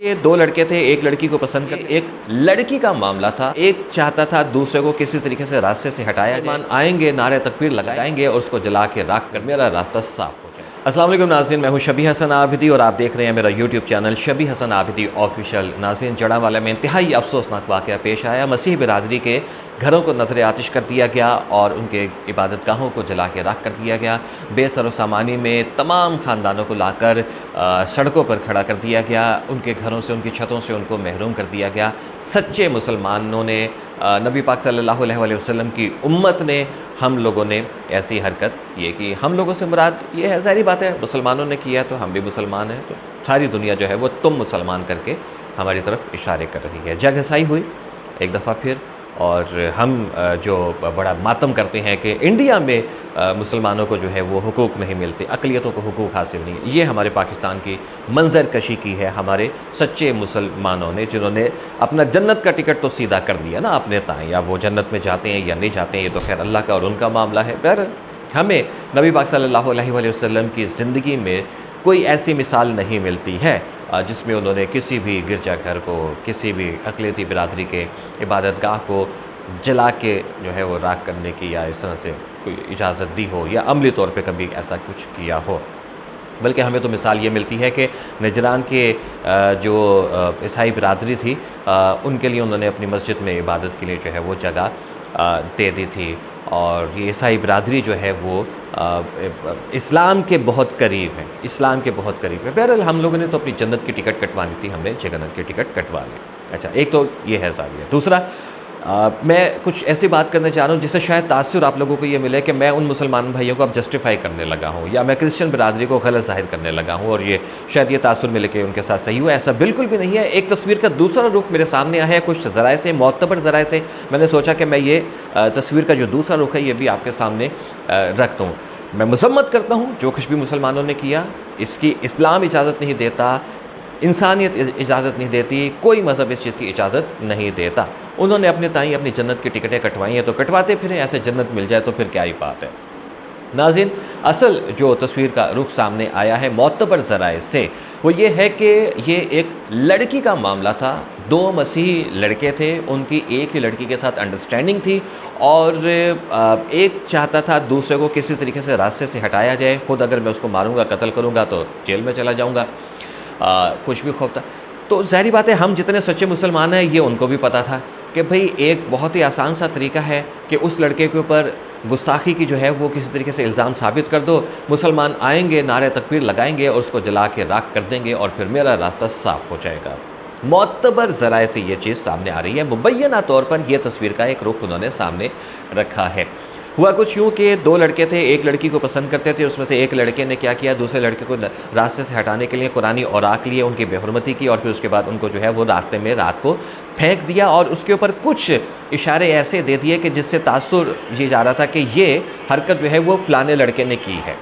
ये दो लड़के थे, एक लड़की को पसंद कर, एक लड़की का मामला था। एक चाहता था दूसरे को किसी तरीके से रास्ते से हटाया जाए, आएंगे नारे तकबीर लगाएंगे और उसको जला के राख कर मेरा रास्ता साफ हो जाए। अस्सलाम वालेकुम नाज़रीन, मैं हूं शबी हसन आबिदी और आप देख रहे हैं मेरा YouTube channel शबी Hasan Abidi official. नाज़रीन, जड़ांवाला में इंतहाई अफसोसनाक वाक़या पेश आया। मसीह बिरादरी के घरों को नज़र आतिश कर दिया गया और उनके इबादत गाहों को जला के राख कर दिया गया। बेसर सामानी में तमाम ख़ानदानों को लाकर सड़कों पर खड़ा कर दिया गया। उनके घरों से, उनकी छतों से उनको महरूम कर दिया गया। सच्चे मुसलमानों ने, नबी पाक सल्लल्लाहु अलैहि वसल्लम की उम्मत ने, हम लोगों ने ऐसी हरकत ये की। हम लोगों से मुराद ये है, ज़ाहिर बात है, मुसलमानों ने किया तो हम भी मुसलमान हैं, तो सारी दुनिया जो है वो तुम मुसलमान करके हमारी तरफ इशारे कर रही है। जग हसाई हुई एक दफ़ा फिर, और हम जो बड़ा मातम करते हैं कि इंडिया में मुसलमानों को जो है वो हुकूक नहीं मिलते, अक़लियतों को हुकूक हासिल नहीं। ये हमारे पाकिस्तान की मंजर कशी की है हमारे सच्चे मुसलमानों ने, जिन्होंने अपना जन्नत का टिकट तो सीधा कर दिया ना अपने ताएँ। या वो जन्नत में जाते हैं या नहीं जाते हैं, ये तो खैर अल्लाह का और उनका मामला है। पर हमें नबी पाक सल्लल्लाहु अलैहि वसल्लम की ज़िंदगी में कोई ऐसी मिसाल नहीं मिलती है जिसमें उन्होंने किसी भी गिरजाघर को, किसी भी अक़लियती बिरादरी के इबादतगाह को जला के जो है वो राख करने की या इस तरह से कोई इजाज़त दी हो या अमली तौर पे कभी ऐसा कुछ किया हो। बल्कि हमें तो मिसाल ये मिलती है कि नजरान के जो ईसाई बिरादरी थी, उनके लिए उन्होंने अपनी मस्जिद में इबादत के लिए जो है वो जगह दे दी थी। और ये ईसाई बिरादरी जो है वो इस्लाम के बहुत करीब है, इस्लाम के बहुत करीब है। बहरहाल हम लोगों ने तो अपनी जन्नत की टिकट कटवानी थी, हमने जन्नत की टिकट कटवा ली। अच्छा, एक तो ये है ज़ाविया। दूसरा, मैं कुछ ऐसी बात करना चाह रहा हूँ जिससे शायद तासुर आप लोगों को ये मिले कि मैं उन मुसलमान भाइयों को अब जस्टिफाई करने लगा हूँ या मैं क्रिश्चियन बिरादरी को गलत ज़ाहिर करने लगा हूँ और ये शायद ये तासुर मिले कि उनके साथ सही हुआ। ऐसा बिल्कुल भी नहीं है। एक तस्वीर का दूसरा रुख मेरे सामने आया है कुछ ज़राए से, मोतबर ज़राए से। मैंने सोचा कि मैं ये तस्वीर का जो दूसरा रुख है ये भी आपके सामने रख दूँ। मैं मजम्मत करता हूँ जो कुछ भी मुसलमानों ने किया, इसकी इस्लाम इजाज़त नहीं देता, इंसानियत इजाज़त नहीं देती, कोई मज़हब इस चीज़ की इजाज़त नहीं देता। उन्होंने अपने ताई अपनी जन्नत की टिकटें कटवाई हैं तो कटवाते फिरें, ऐसे जन्नत मिल जाए तो फिर क्या ही बात है। नाज़रीन, असल जो तस्वीर का रुख सामने आया है मोतबर ज़राए से, वो ये है कि ये एक लड़की का मामला था। दो मसीही लड़के थे, उनकी एक ही लड़की के साथ अंडरस्टैंडिंग थी और एक चाहता था दूसरे को किसी तरीके से रास्ते से हटाया जाए। खुद अगर मैं उसको मारूंगा, कत्ल करूंगा तो जेल में चला जाऊंगा, कुछ भी खौफ था। तो ज़ाहिर बात है, हम जितने सच्चे मुसलमान हैं ये उनको भी पता था कि भाई एक बहुत ही आसान सा तरीका है कि उस लड़के के ऊपर गुस्ताखी की जो है वो किसी तरीके से इल्ज़ाम साबित कर दो, मुसलमान आएंगे, नारे तकबीर लगाएंगे और उसको जला के राख कर देंगे और फिर मेरा रास्ता साफ़ हो जाएगा। मोतबर ज़राए से ये चीज़ सामने आ रही है। मुबैना तौर पर यह तस्वीर का एक रुख उन्होंने सामने रखा है। हुआ कुछ यूँ कि दो लड़के थे, एक लड़की को पसंद करते थे। उसमें से एक लड़के ने क्या किया, दूसरे लड़के को रास्ते से हटाने के लिए कुरानी औराक लिए, उनकी बेहुरमती की और फिर उसके बाद उनको जो है वो रास्ते में रात को फेंक दिया और उसके ऊपर कुछ इशारे ऐसे दे दिए कि जिससे तासुर ये जा रहा था कि ये हरकत जो है वो फ़लाने लड़के ने की है।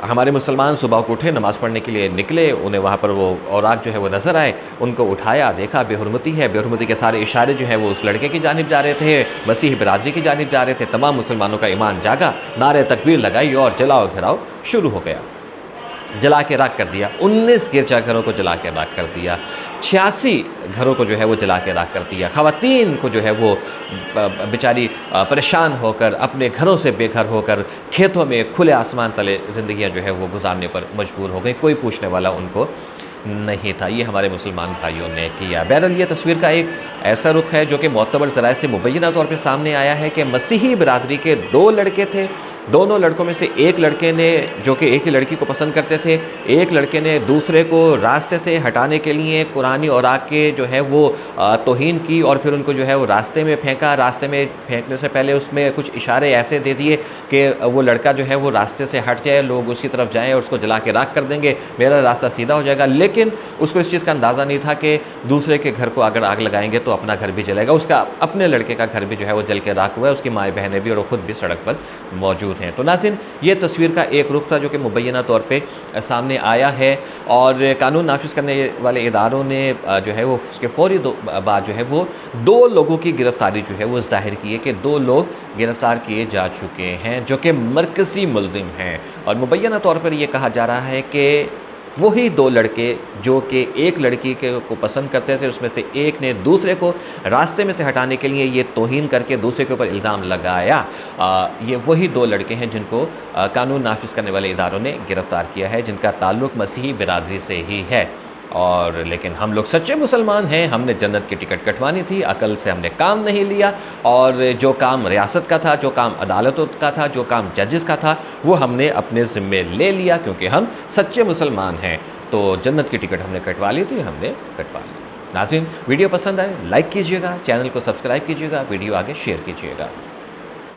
हमारे मुसलमान सुबह को उठे, नमाज़ पढ़ने के लिए निकले, उन्हें वहाँ पर वो औराक जो है वो नज़र आए, उनको उठाया, देखा बेहुरमती है। बेहुरमती के सारे इशारे जो है वो उस लड़के की जानिब जा रहे थे, मसीह बिरादरी की जानिब जा रहे थे। तमाम मुसलमानों का ईमान जागा, नारे तकबीर लगाई और जलाओ घिराओ शुरू हो गया। जला के राख कर दिया। 19 गिरजाघरों को जला के राख कर दिया। 86 घरों को जो है वो जला के राख कर दिया। ख़वातीन को जो है वो बेचारी परेशान होकर, अपने घरों से बेघर होकर, खेतों में खुले आसमान तले ज़िंदगियाँ जो है वो गुजारने पर मजबूर हो गई। कोई पूछने वाला उनको नहीं था। ये हमारे मुसलमान भाइयों ने किया। बहरहाल ये तस्वीर का एक ऐसा रुख है जो कि मोतबर ज़राए से मुबैना तौर पर सामने आया है कि मसीही बिरादरी के दो लड़के थे। दोनों लड़कों में से एक लड़के ने, जो कि एक ही लड़की को पसंद करते थे, एक लड़के ने दूसरे को रास्ते से हटाने के लिए कुरानी औराक के जो है वो तौहीन की और फिर उनको जो है वो रास्ते में फेंका। रास्ते में फेंकने से पहले उसमें कुछ इशारे ऐसे दे दिए कि वो लड़का जो है वो रास्ते से हट जाए, लोग उसकी तरफ जाएँ और उसको जला के राख कर देंगे, मेरा रास्ता सीधा हो जाएगा। लेकिन उसको इस चीज़ का अंदाज़ा नहीं था कि दूसरे के घर को अगर आग लगाएंगे तो अपना घर भी जलेगा। उसका अपने लड़के का घर भी जो है वो जल के राख हुआ है, उसकी माएँ बहनें भी और ख़ुद भी सड़क पर मौजूद हैं। तो नाज़रीन, ये तस्वीर का एक रुख था जो कि मुबैना तौर पे सामने आया है और कानून नाफिज करने वाले इदारों ने जो है वो उसके फ़ौरी बाद जो है वो 2 लोगों की गिरफ़्तारी जो है वो ज़ाहिर की है कि 2 लोग गिरफ़्तार किए जा चुके हैं जो कि मरकज़ी मुल्ज़िम हैं। और मुबैना तौर पर यह कहा जा रहा है कि वही दो लड़के जो कि एक लड़की को पसंद करते थे, उसमें से एक ने दूसरे को रास्ते में से हटाने के लिए ये तौहीन करके दूसरे के ऊपर इल्ज़ाम लगाया। ये वही दो लड़के हैं जिनको कानून नाफिज करने वाले इदारों ने गिरफ़्तार किया है, जिनका ताल्लुक़ मसीही बिरादरी से ही है। और लेकिन हम लोग सच्चे मुसलमान हैं, हमने जन्नत की टिकट कटवानी थी, अकल से हमने काम नहीं लिया, और जो काम रियासत का था, जो काम अदालतों का था, जो काम जजेस का था, वो हमने अपने ज़िम्मे ले लिया क्योंकि हम सच्चे मुसलमान हैं। तो जन्नत की टिकट हमने कटवा ली थी, हमने कटवा ली। नाज़रीन, वीडियो पसंद आए लाइक कीजिएगा, चैनल को सब्सक्राइब कीजिएगा, वीडियो आगे शेयर कीजिएगा।